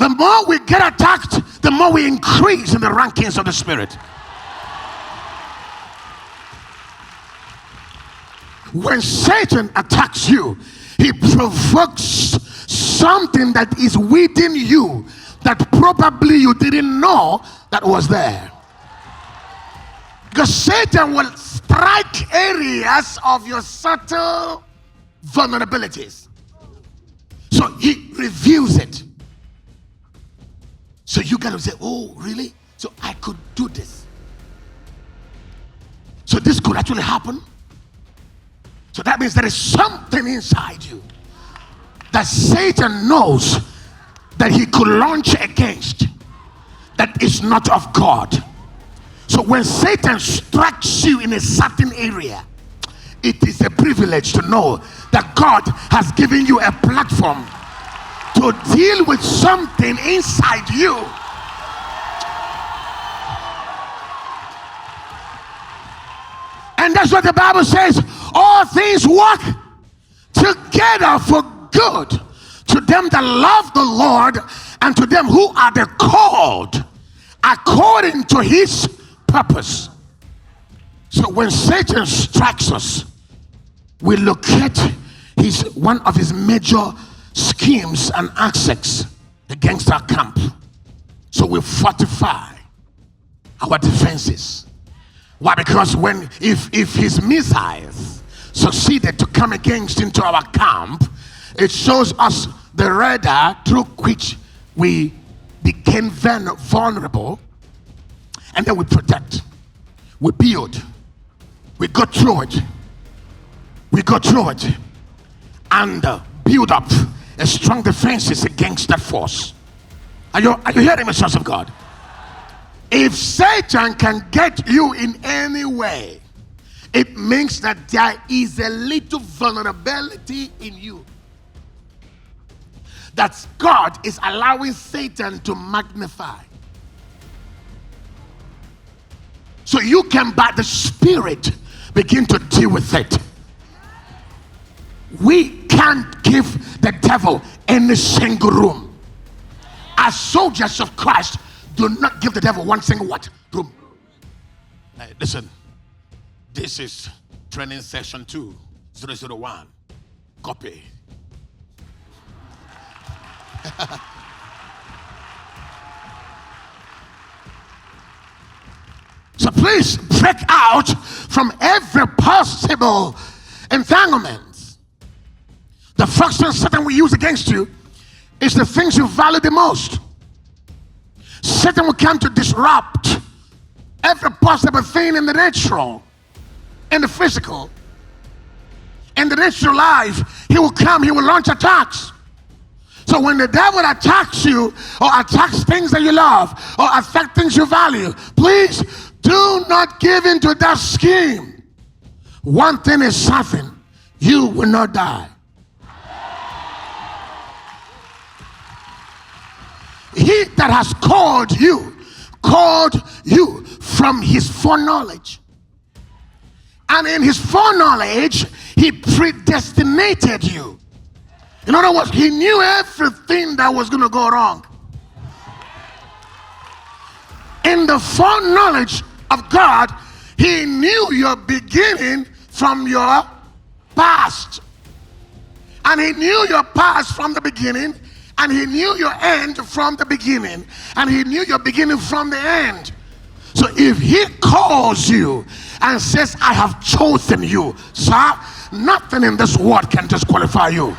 The more we get attacked, the more we increase in the rankings of the Spirit. When Satan attacks you, he provokes something that is within you that probably you didn't know that was there. Because Satan will strike areas of your subtle vulnerabilities. So he reveals it. So you gotta say, oh, really? So I could do this. So this could actually happen. So that means there is something inside you that Satan knows that he could launch against that is not of God. So when Satan strikes you in a certain area, it is a privilege to know that God has given you a platform to deal with something inside you. And that's what the Bible says. All things work together for good to them that love the Lord and to them who are the called according to his purpose. So when Satan strikes us, we locate one of his major schemes and access against our camp. So we fortify our defenses. Why? Because if his missiles succeeded to come into our camp, it shows us the radar through which we became vulnerable, and then we protect, we build, we go through it, and build up a strong defenses against that force. Are you hearing me, sons of God? If Satan can get you in any way, it means that there is a little vulnerability in you that God is allowing Satan to magnify. So you can, by the Spirit, begin to deal with it. We can't give the devil any single room. As soldiers of Christ, do not give the devil one single room. Hey, listen, this is training session 2001. Copy. So please break out from every possible entanglement. The first thing Satan will use against you is the things you value the most. Satan will come to disrupt every possible thing in the natural, in the physical, in the natural life. He will come, he will launch attacks. So when the devil attacks you or attacks things that you love or affect things you value, please do not give in to that scheme. One thing is certain, you will not die. He that has called you from his foreknowledge. And in his foreknowledge, he predestinated you. In other words, he knew everything that was going to go wrong. In the foreknowledge of God, he knew your beginning from your past. And he knew your past from the beginning. And he knew your end from the beginning. And he knew your beginning from the end. So if he calls you and says, I have chosen you, sir, nothing in this world can disqualify you.